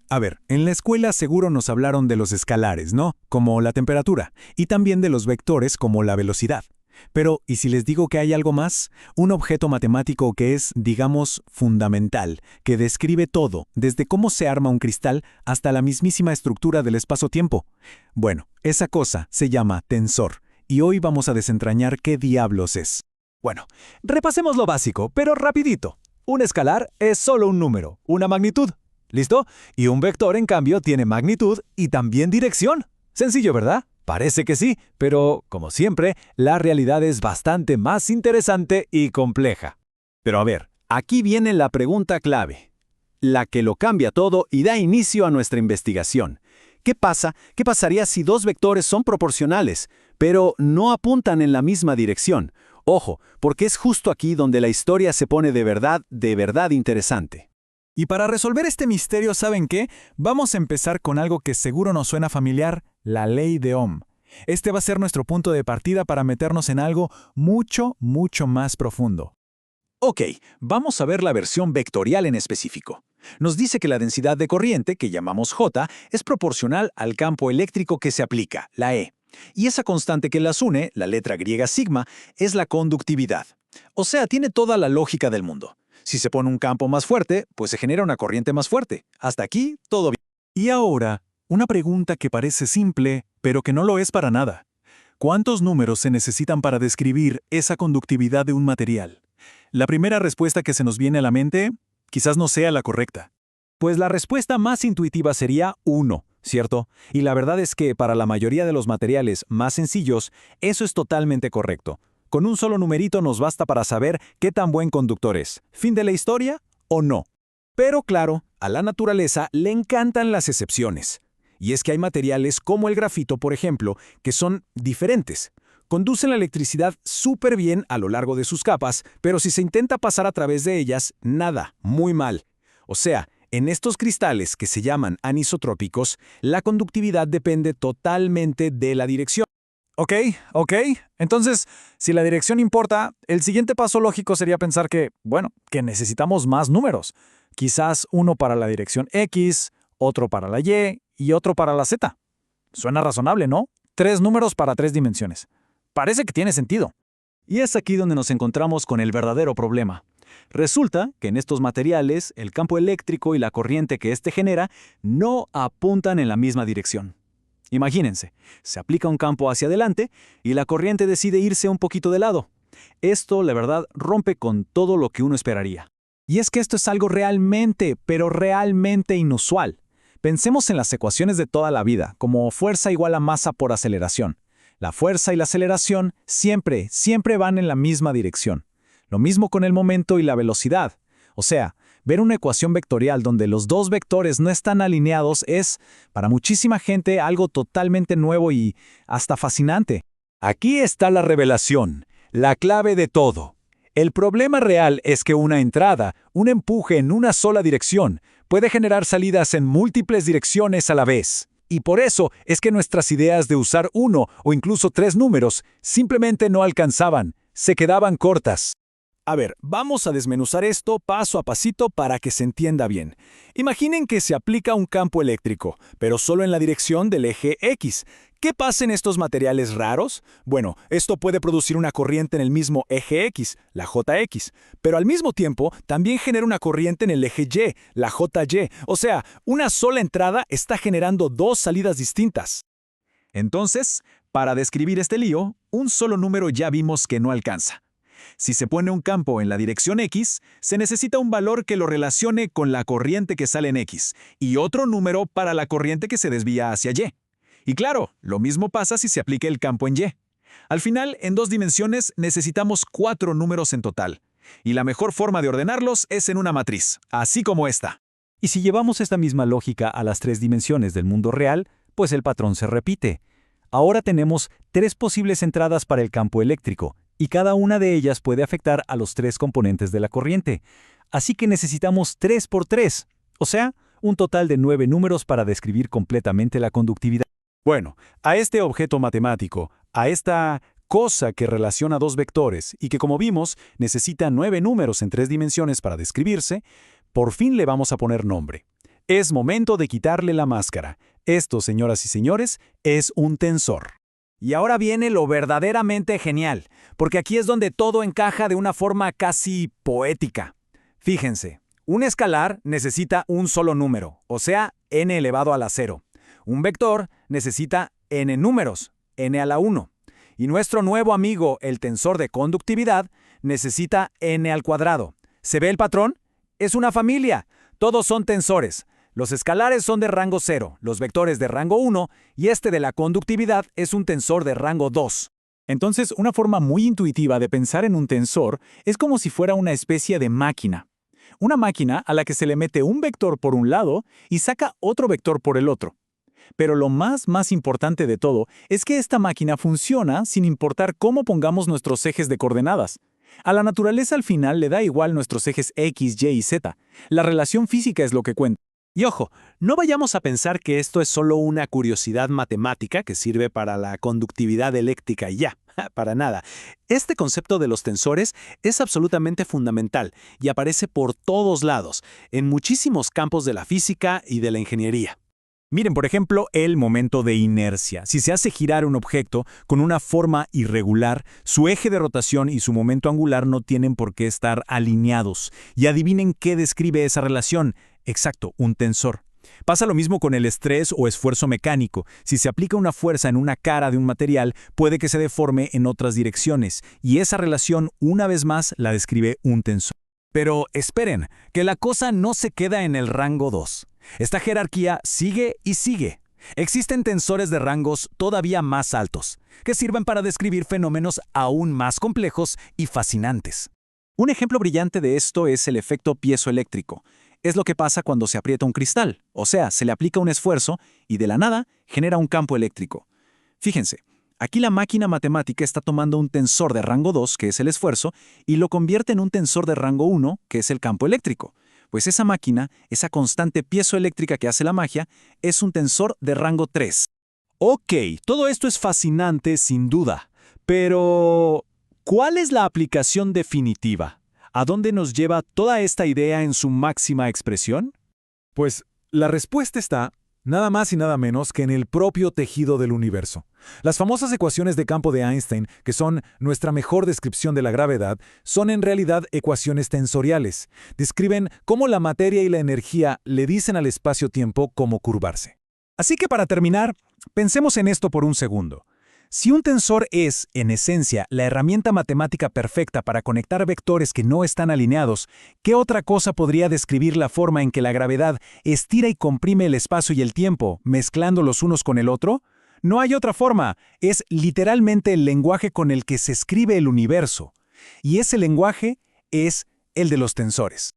A ver, en la escuela seguro nos hablaron de los escalares, ¿no? Como la temperatura, y también de los vectores como la velocidad. Pero, ¿y si les digo que hay algo más? Un objeto matemático que es, digamos, fundamental, que describe todo, desde cómo se arma un cristal hasta la mismísima estructura del espacio-tiempo. Bueno, esa cosa se llama tensor, y hoy vamos a desentrañar qué diablos es. Bueno, repasemos lo básico, pero rapidito. Un escalar es solo un número, una magnitud. ¿Listo? Y un vector, en cambio, tiene magnitud y también dirección. Sencillo, ¿verdad? Parece que sí, pero, como siempre, la realidad es bastante más interesante y compleja. Pero a ver, aquí viene la pregunta clave, la que lo cambia todo y da inicio a nuestra investigación. ¿Qué pasa? ¿Qué pasaría si dos vectores son proporcionales, pero no apuntan en la misma dirección? Ojo, porque es justo aquí donde la historia se pone de verdad interesante. Y para resolver este misterio, ¿saben qué? Vamos a empezar con algo que seguro nos suena familiar, la ley de Ohm. Este va a ser nuestro punto de partida para meternos en algo mucho más profundo. Ok, vamos a ver la versión vectorial en específico. Nos dice que la densidad de corriente, que llamamos J, es proporcional al campo eléctrico que se aplica, la E. Y esa constante que las une, la letra griega sigma, es la conductividad. O sea, tiene toda la lógica del mundo. Si se pone un campo más fuerte, pues se genera una corriente más fuerte. Hasta aquí, todo bien. Y ahora, una pregunta que parece simple, pero que no lo es para nada. ¿Cuántos números se necesitan para describir esa conductividad de un material? La primera respuesta que se nos viene a la mente, quizás no sea la correcta. Pues la respuesta más intuitiva sería 1, ¿cierto? Y la verdad es que para la mayoría de los materiales más sencillos, eso es totalmente correcto. Con un solo numerito nos basta para saber qué tan buen conductor es. ¿Fin de la historia o no? Pero claro, a la naturaleza le encantan las excepciones. Y es que hay materiales como el grafito, por ejemplo, que son diferentes. Conducen la electricidad súper bien a lo largo de sus capas, pero si se intenta pasar a través de ellas, nada, muy mal. O sea, en estos cristales que se llaman anisotrópicos, la conductividad depende totalmente de la dirección. Ok. Entonces, si la dirección importa, el siguiente paso lógico sería pensar que necesitamos más números. Quizás uno para la dirección X, otro para la Y y otro para la Z. Suena razonable, ¿no? 3 números para 3 dimensiones. Parece que tiene sentido. Y es aquí donde nos encontramos con el verdadero problema. Resulta que en estos materiales, el campo eléctrico y la corriente que éste genera no apuntan en la misma dirección. Imagínense, se aplica un campo hacia adelante y la corriente decide irse un poquito de lado. Esto, la verdad, rompe con todo lo que uno esperaría. Y es que esto es algo realmente, pero realmente inusual. Pensemos en las ecuaciones de toda la vida, como fuerza igual a masa por aceleración. La fuerza y la aceleración siempre van en la misma dirección. Lo mismo con el momento y la velocidad. O sea, ver una ecuación vectorial donde los dos vectores no están alineados es, para muchísima gente, algo totalmente nuevo y hasta fascinante. Aquí está la revelación, la clave de todo. El problema real es que una entrada, un empuje en una sola dirección, puede generar salidas en múltiples direcciones a la vez. Y por eso es que nuestras ideas de usar 1 o incluso 3 números simplemente no alcanzaban, se quedaban cortas. A ver, vamos a desmenuzar esto paso a pasito para que se entienda bien. Imaginen que se aplica un campo eléctrico, pero solo en la dirección del eje X. ¿Qué pasa en estos materiales raros? Bueno, esto puede producir una corriente en el mismo eje X, la JX, pero al mismo tiempo también genera una corriente en el eje Y, la JY. O sea, una sola entrada está generando dos salidas distintas. Entonces, para describir este lío, un solo número ya vimos que no alcanza. Si se pone un campo en la dirección X, se necesita un valor que lo relacione con la corriente que sale en X y otro número para la corriente que se desvía hacia Y. Y claro, lo mismo pasa si se aplica el campo en Y. Al final, en 2 dimensiones necesitamos 4 números en total. Y la mejor forma de ordenarlos es en una matriz, así como esta. Y si llevamos esta misma lógica a las 3 dimensiones del mundo real, pues el patrón se repite. Ahora tenemos 3 posibles entradas para el campo eléctrico, y cada una de ellas puede afectar a los 3 componentes de la corriente. Así que necesitamos 3 por 3, o sea, un total de 9 números para describir completamente la conductividad. Bueno, a este objeto matemático, a esta cosa que relaciona 2 vectores y que, como vimos, necesita 9 números en 3 dimensiones para describirse, por fin le vamos a poner nombre. Es momento de quitarle la máscara. Esto, señoras y señores, es un tensor. Y ahora viene lo verdaderamente genial, porque aquí es donde todo encaja de una forma casi poética. Fíjense, un escalar necesita un solo número, o sea, n elevado a la 0. Un vector necesita n números, n a la 1. Y nuestro nuevo amigo, el tensor de conductividad, necesita n al cuadrado. ¿Se ve el patrón? Es una familia. Todos son tensores. Los escalares son de rango 0, los vectores de rango 1, y este de la conductividad es un tensor de rango 2. Entonces, una forma muy intuitiva de pensar en un tensor es como si fuera una especie de máquina. Una máquina a la que se le mete un vector por un lado y saca otro vector por el otro. Pero lo más importante de todo es que esta máquina funciona sin importar cómo pongamos nuestros ejes de coordenadas. A la naturaleza al final le da igual nuestros ejes X, Y y Z. La relación física es lo que cuenta. Y ojo, no vayamos a pensar que esto es solo una curiosidad matemática que sirve para la conductividad eléctrica y ya, para nada. Este concepto de los tensores es absolutamente fundamental y aparece por todos lados, en muchísimos campos de la física y de la ingeniería. Miren, por ejemplo, el momento de inercia. Si se hace girar un objeto con una forma irregular, su eje de rotación y su momento angular no tienen por qué estar alineados. Y adivinen qué describe esa relación. Exacto, un tensor. Pasa lo mismo con el estrés o esfuerzo mecánico. Si se aplica una fuerza en una cara de un material, puede que se deforme en otras direcciones. Y esa relación, una vez más, la describe un tensor. Pero esperen, que la cosa no se queda en el rango 2. Esta jerarquía sigue y sigue. Existen tensores de rangos todavía más altos, que sirven para describir fenómenos aún más complejos y fascinantes. Un ejemplo brillante de esto es el efecto piezoeléctrico. Es lo que pasa cuando se aprieta un cristal, o sea, se le aplica un esfuerzo y de la nada genera un campo eléctrico. Fíjense, aquí la máquina matemática está tomando un tensor de rango 2, que es el esfuerzo, y lo convierte en un tensor de rango 1, que es el campo eléctrico. Pues esa máquina, esa constante piezoeléctrica que hace la magia, es un tensor de rango 3. Ok, todo esto es fascinante sin duda, pero ¿cuál es la aplicación definitiva? ¿A dónde nos lleva toda esta idea en su máxima expresión? Pues la respuesta está nada más y nada menos que en el propio tejido del universo. Las famosas ecuaciones de campo de Einstein, que son nuestra mejor descripción de la gravedad, son en realidad ecuaciones tensoriales. Describen cómo la materia y la energía le dicen al espacio-tiempo cómo curvarse. Así que para terminar, pensemos en esto por un segundo. Si un tensor es, en esencia, la herramienta matemática perfecta para conectar vectores que no están alineados, ¿qué otra cosa podría describir la forma en que la gravedad estira y comprime el espacio y el tiempo, mezclando los unos con el otro? No hay otra forma. Es literalmente el lenguaje con el que se escribe el universo. Y ese lenguaje es el de los tensores.